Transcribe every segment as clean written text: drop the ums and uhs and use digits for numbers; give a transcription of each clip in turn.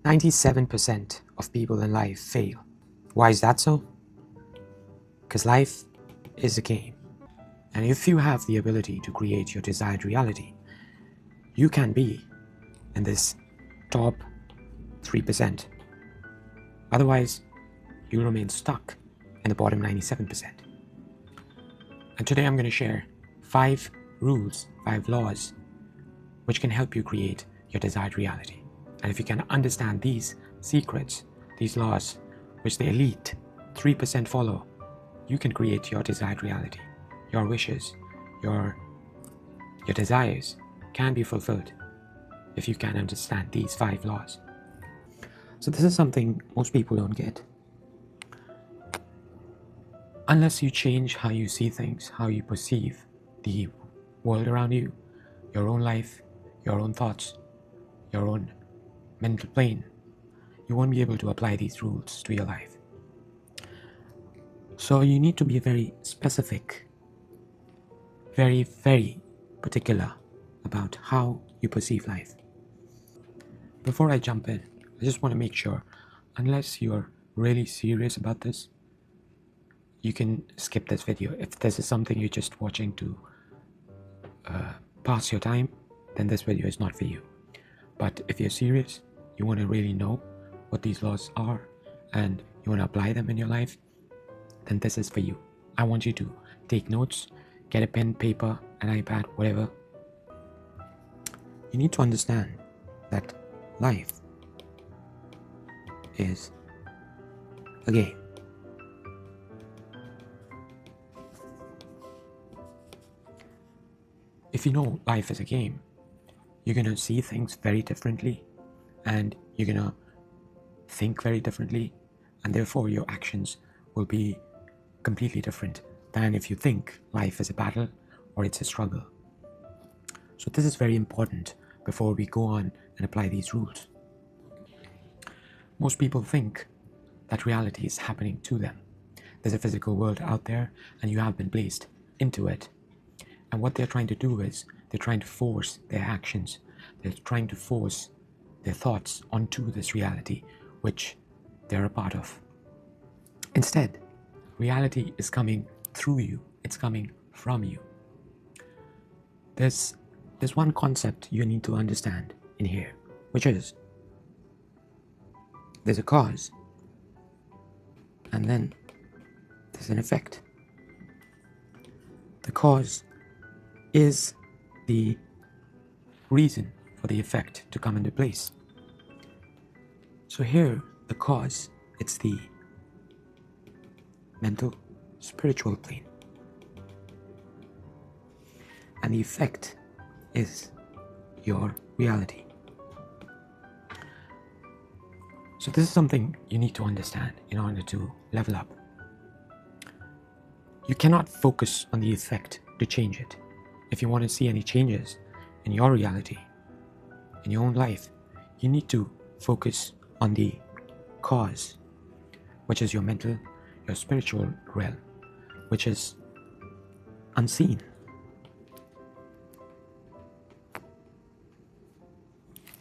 97% of people in life fail. Why is that so? Because life is a game. And if you have the ability to create your desired reality, you can be in this top 3%. Otherwise, you'll remain stuck in the bottom 97%. And today I'm going to share 5 rules, 5 laws, which can help you create your desired reality. And if you can understand these secrets, these laws, which the elite 3% follow, you can create your desired reality. Your wishes, your desires can be fulfilled if you can understand these 5 laws. So this is something most people don't get. Unless you change how you see things, how you perceive the world around you, your own life, your own thoughts, your own mental plane, you won't be able to apply these rules to your life. So you need to be very specific, very, very particular about how you perceive life. Before I jump in, I just want to make sure, unless you're really serious about this, you can skip this video. If this is something you're just watching to pass your time, then this video is not for you. But if you're serious, you want to really know what these laws are, and you want to apply them in your life, then this is for you. I want you to take notes, get a pen, paper, an iPad, whatever. You need to understand that life is a game. If you know life is a game, you're going to see things very differently, and you're going to think very differently, and therefore your actions will be completely different than if you think life is a battle or it's a struggle. So this is very important before we go on and apply these rules. Most people think that reality is happening to them. There's a physical world out there and you have been placed into it. And what they're trying to do is they're trying to force their actions. They're trying to force their thoughts onto this reality, which they're a part of. Instead, reality is coming through you. It's coming from you. There's one concept you need to understand in here, which is there's a cause, and then there's an effect. The cause is the reason for the effect to come into place. So here, the cause, it's the mental, spiritual plane. And the effect is your reality. So this is something you need to understand in order to level up. You cannot focus on the effect to change it. If you want to see any changes in your reality, in your own life, you need to focus on the cause, which is your mental, your spiritual realm, which is unseen.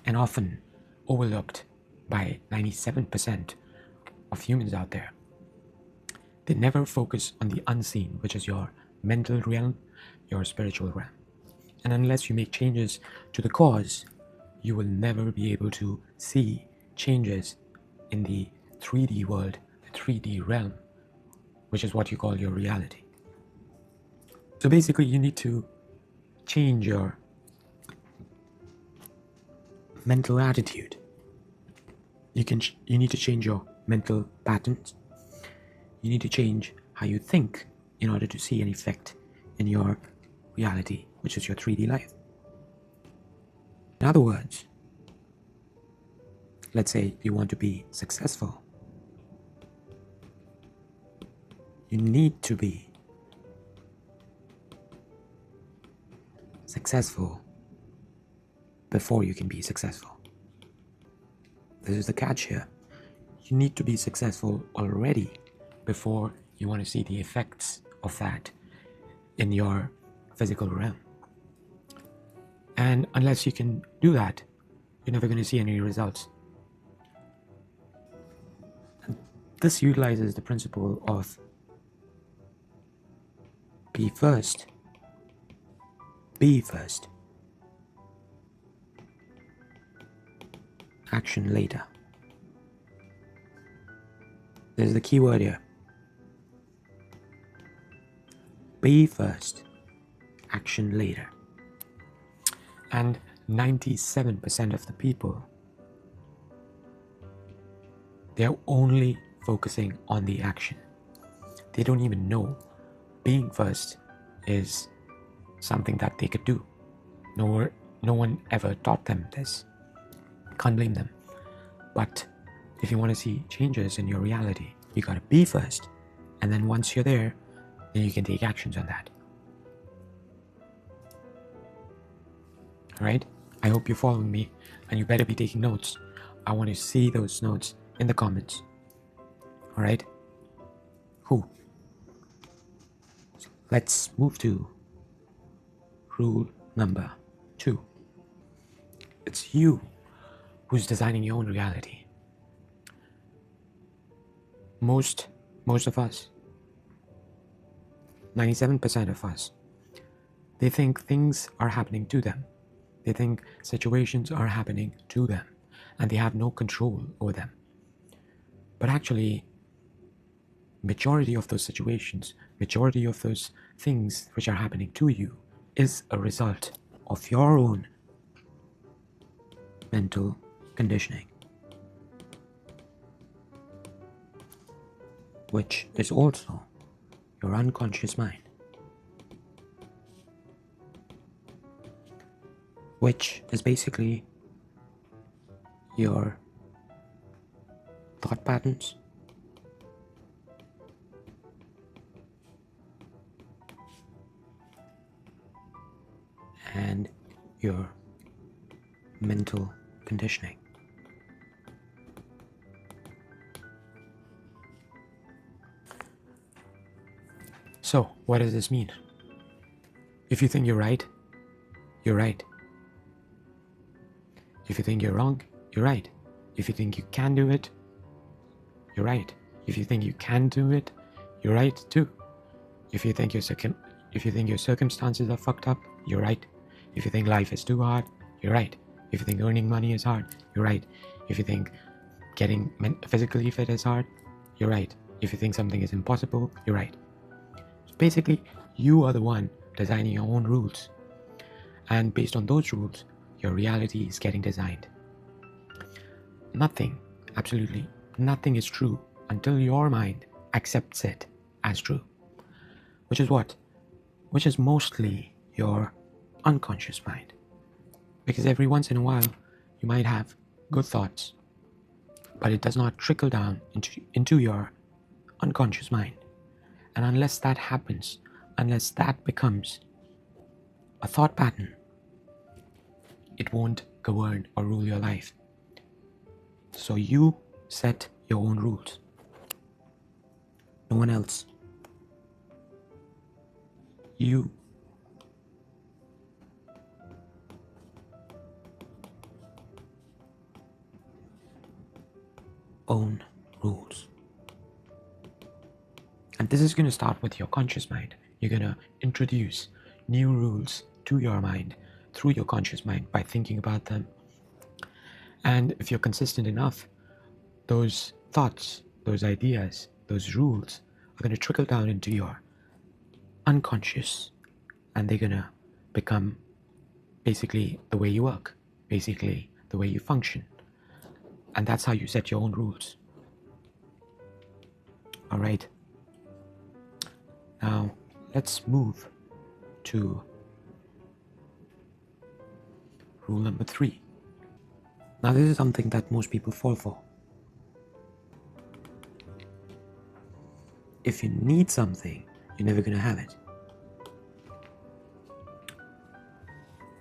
And often overlooked by 97% of humans out there. They never focus on the unseen, which is your mental realm, your spiritual realm. And unless you make changes to the cause, you will never be able to see changes in the 3D world, the 3D realm, which is what you call your reality. So basically, you need to change your mental attitude. You need to change your mental patterns. You need to change how you think in order to see an effect in your reality, which is your 3D life. In other words, let's say you want to be successful. You need to be successful before you can be successful. This is the catch here. You need to be successful already before you want to see the effects of that in your physical realm. And unless you can do that, you're never going to see any results. This utilizes the principle of be first, action later. There's the key word here. Be first, action later. And 97% of the people, they're only focusing on the action. They don't even know being first is something that they could do. No one ever taught them this. Can't blame them. But if you want to see changes in your reality, you gotta be first. And then once you're there, then you can take actions on that. Alright? I hope you're following me, and you better be taking notes. I want to see those notes in the comments. Alright? Cool. So let's move to rule number 2. It's you who's designing your own reality. Most of us, 97% of us, they think things are happening to them. They think situations are happening to them and they have no control over them. But actually, majority of those situations, majority of those things which are happening to you is a result of your own mental conditioning, which is also your unconscious mind, which is basically your thought patterns, and your mental conditioning. So, what does this mean? If you think you're right, you're right. If you think you're wrong, you're right. If you think you can do it, you're right. If you think you can do it, you're right too. If you think your circumstances are fucked up, you're right. If you think life is too hard, you're right. If you think earning money is hard, you're right. If you think getting physically fit is hard, you're right. If you think something is impossible, you're right. So basically, you are the one designing your own rules. And based on those rules, your reality is getting designed. Nothing, absolutely nothing is true until your mind accepts it as true. Which is what? Which is mostly your unconscious mind. Because every once in a while, you might have good thoughts, but it does not trickle down into your unconscious mind. And unless that happens, unless that becomes a thought pattern, it won't govern or rule your life. So you set your own rules. No one else. You. Own rules. And this is going to start with your conscious mind. You're going to introduce new rules to your mind through your conscious mind by thinking about them. And if you're consistent enough, those thoughts, those ideas, those rules are going to trickle down into your unconscious, and they're going to become basically the way you work, basically the way you function. And that's how you set your own rules. All right. Now, let's move to rule number 3. Now, this is something that most people fall for. If you need something, you're never going to have it.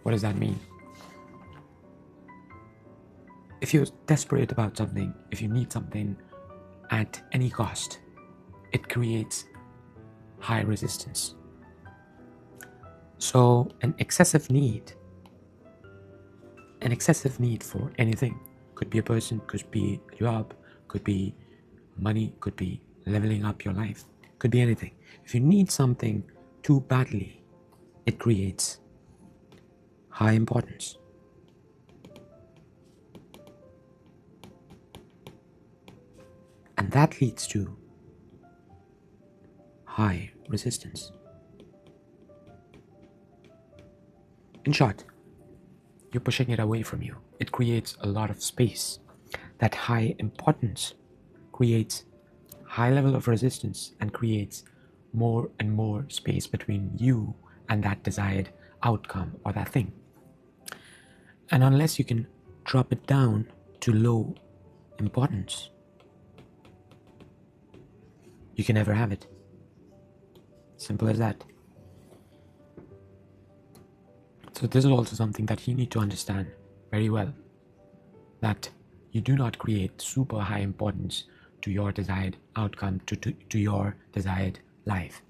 What does that mean? If you're desperate about something, if you need something at any cost, it creates high resistance. So an excessive need for anything, could be a person, could be a job, could be money, could be leveling up your life, could be anything. If you need something too badly, it creates high importance. And that leads to high resistance. In short, you're pushing it away from you. It creates a lot of space. That high importance creates high level of resistance and creates more and more space between you and that desired outcome or that thing. And unless you can drop it down to low importance, you can never have it. Simple as that. So this is also something that you need to understand very well, that you do not create super high importance to your desired outcome, to your desired life.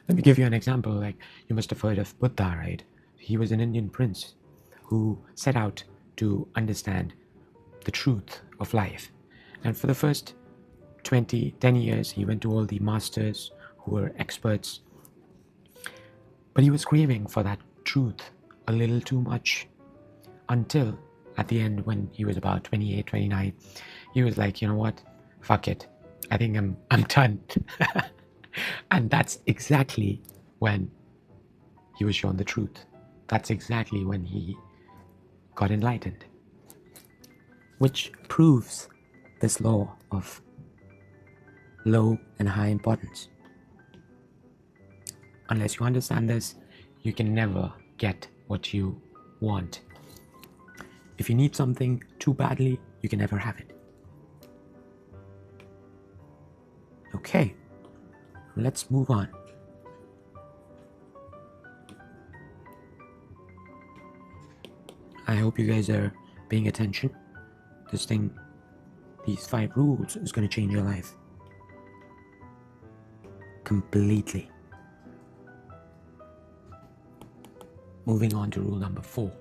Let me give you an example. Like, you must have heard of Buddha, right? He was an Indian prince who set out to understand the truth of life. And for the first 10 years, he went to all the masters who were experts. But he was craving for that truth a little too much, until at the end, when he was about 28, 29, he was like, you know what, fuck it, I think I'm done. And that's exactly when he was shown the truth. That's exactly when he got enlightened, which proves this law of low and high importance. Unless you understand this, you can never get what you want. If you need something too badly, you can never have it. Okay, let's move on. I hope you guys are paying attention. These 5 rules is going to change your life completely. Moving on to rule number 4,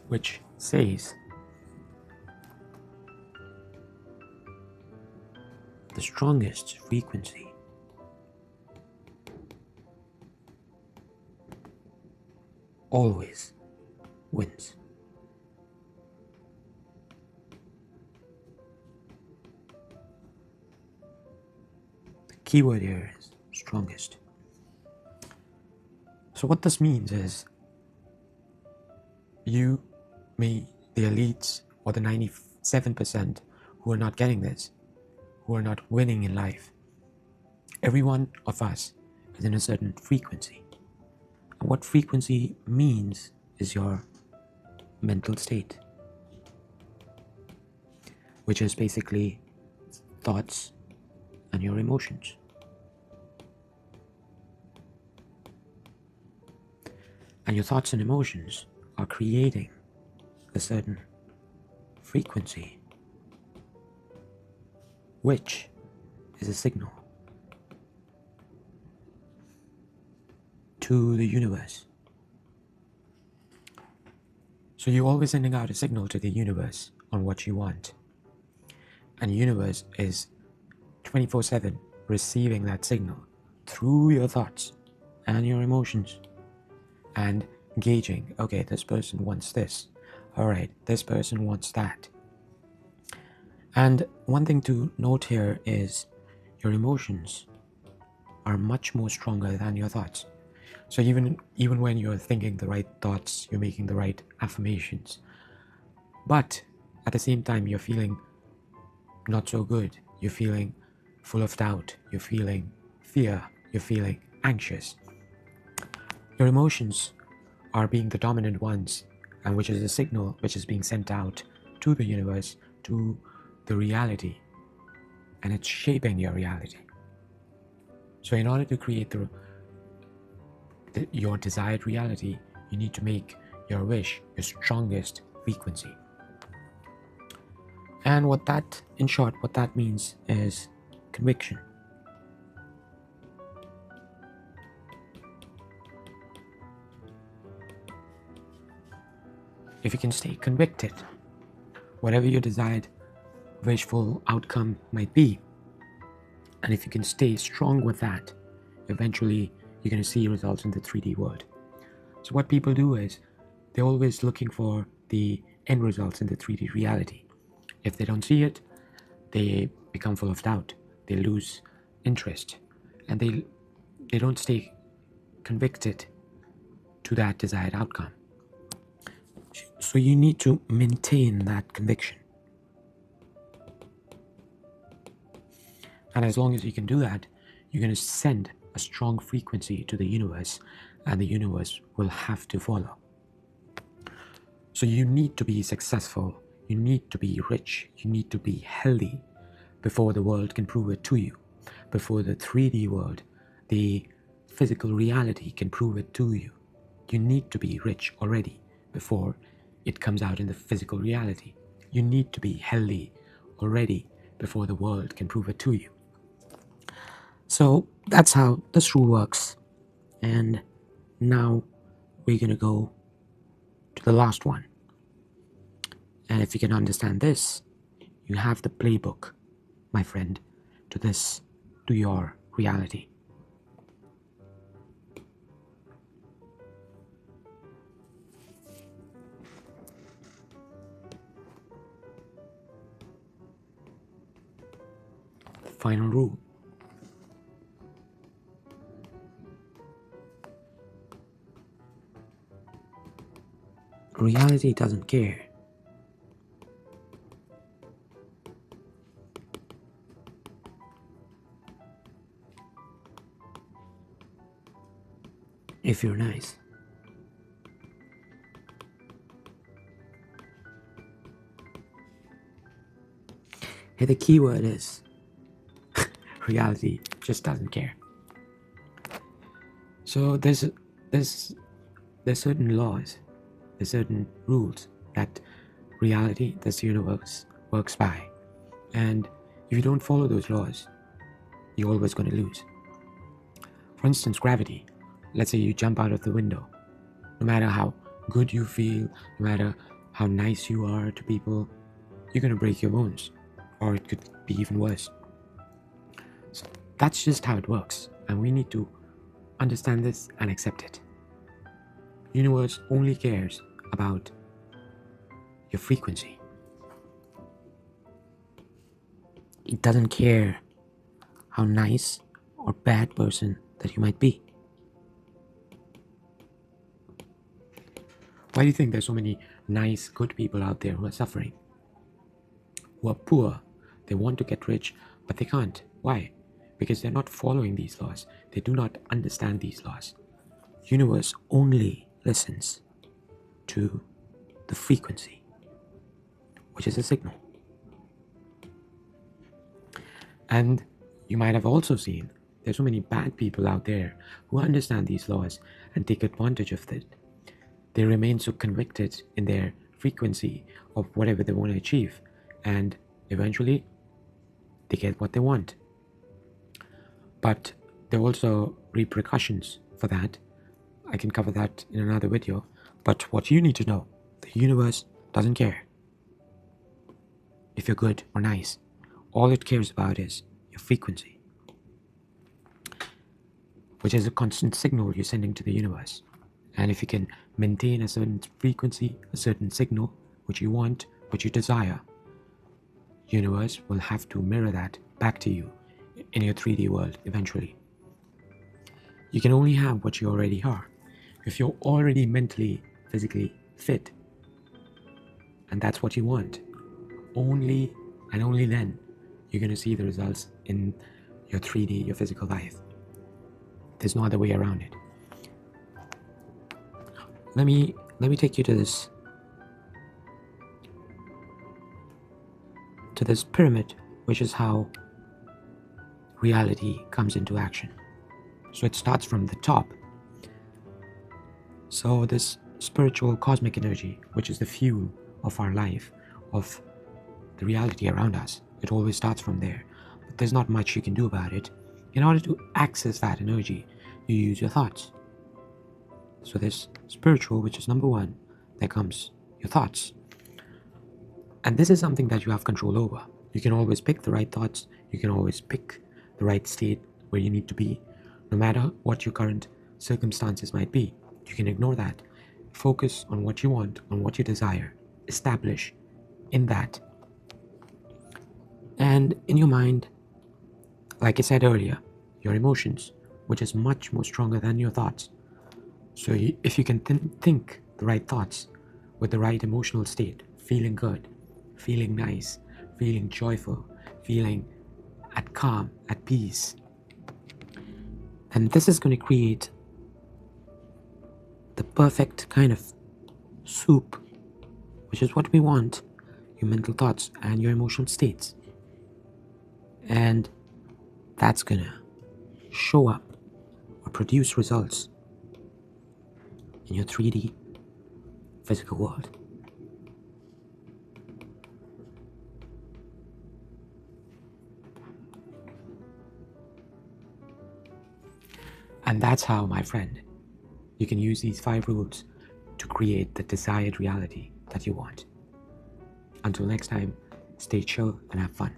which says the strongest frequency always wins. The keyword here is strongest. So what this means is, you, me, the elites, or the 97% who are not getting this, who are not winning in life, every one of us is in a certain frequency. And what frequency means is your mental state, which is basically thoughts and your emotions. And your thoughts and emotions are creating a certain frequency, which is a signal to the universe. So you're always sending out a signal to the universe on what you want. And the universe is 24/7 receiving that signal through your thoughts and your emotions, and gauging, okay, this person wants this, alright, this person wants that. And one thing to note here is your emotions are much more stronger than your thoughts. So even when you're thinking the right thoughts, you're making the right affirmations, but at the same time you're feeling not so good, you're feeling full of doubt, you're feeling fear, you're feeling anxious, your emotions are being the dominant ones, and which is a signal which is being sent out to the universe, to the reality, and it's shaping your reality. So in order to create your desired reality, you need to make your wish your strongest frequency. And in short, what that means is conviction. If you can stay convicted, whatever your desired wishful outcome might be. And if you can stay strong with that, eventually you're going to see results in the 3D world. So what people do is they're always looking for the end results in the 3D reality. If they don't see it, they become full of doubt. They lose interest, and they don't stay convicted to that desired outcome. So you need to maintain that conviction. And as long as you can do that, you're going to send a strong frequency to the universe, and the universe will have to follow. So you need to be successful, you need to be rich, you need to be healthy before the world can prove it to you, before the 3D world, the physical reality can prove it to you. You need to be rich already before it comes out in the physical reality. You need to be healthy already before the world can prove it to you. So that's how this rule works. And now we're going to go to the last one. And if you can understand this, you have the playbook, my friend, to your reality. Final rule. Reality doesn't care. If you're nice. Hey, the key word is reality just doesn't care. So there's certain laws, there's certain rules that reality, this universe, works by. And if you don't follow those laws, you're always going to lose. For instance, gravity. Let's say you jump out of the window. No matter how good you feel, no matter how nice you are to people, you're going to break your bones. Or it could be even worse. So that's just how it works. And we need to understand this and accept it. The universe only cares about your frequency. It doesn't care how nice or bad person that you might be. Why do you think there's so many nice, good people out there who are suffering? Who are poor? They want to get rich, but they can't. Why? Because they're not following these laws. They do not understand these laws. The universe only listens to the frequency, which is a signal. And you might have also seen there's so many bad people out there who understand these laws and take advantage of it. They remain so convicted in their frequency of whatever they want to achieve, and eventually they get what they want. But there are also repercussions for that. I can cover that in another video. But what you need to know, the universe doesn't care if you're good or nice. All it cares about is your frequency, which is a constant signal you're sending to the universe. And if you can maintain a certain frequency, a certain signal, which you want, which you desire, universe will have to mirror that back to you in your 3D world eventually. You can only have what you already are. If you're already mentally, physically fit, and that's what you want, only and only then you're going to see the results in your 3D, your physical life. There's no other way around it. Let me take you to this pyramid, which is how reality comes into action. So it starts from the top. So this spiritual cosmic energy, which is the fuel of our life, of the reality around us, it always starts from there. But there's not much you can do about it. In order to access that energy, you use your thoughts. So there's spiritual, which is number one. There comes your thoughts. And this is something that you have control over. You can always pick the right thoughts. You can always pick the right state where you need to be, no matter what your current circumstances might be. You can ignore that. Focus on what you want, on what you desire. Establish in that. And in your mind, like I said earlier, your emotions, which is much more stronger than your thoughts. So if you can think the right thoughts with the right emotional state, feeling good, feeling nice, feeling joyful, feeling at calm, at peace, then this is going to create the perfect kind of soup, which is what we want, your mental thoughts and your emotional states. And that's going to show up or produce results in your 3D physical world. And that's how, my friend, you can use these 5 rules to create the desired reality that you want. Until next time, stay chill and have fun.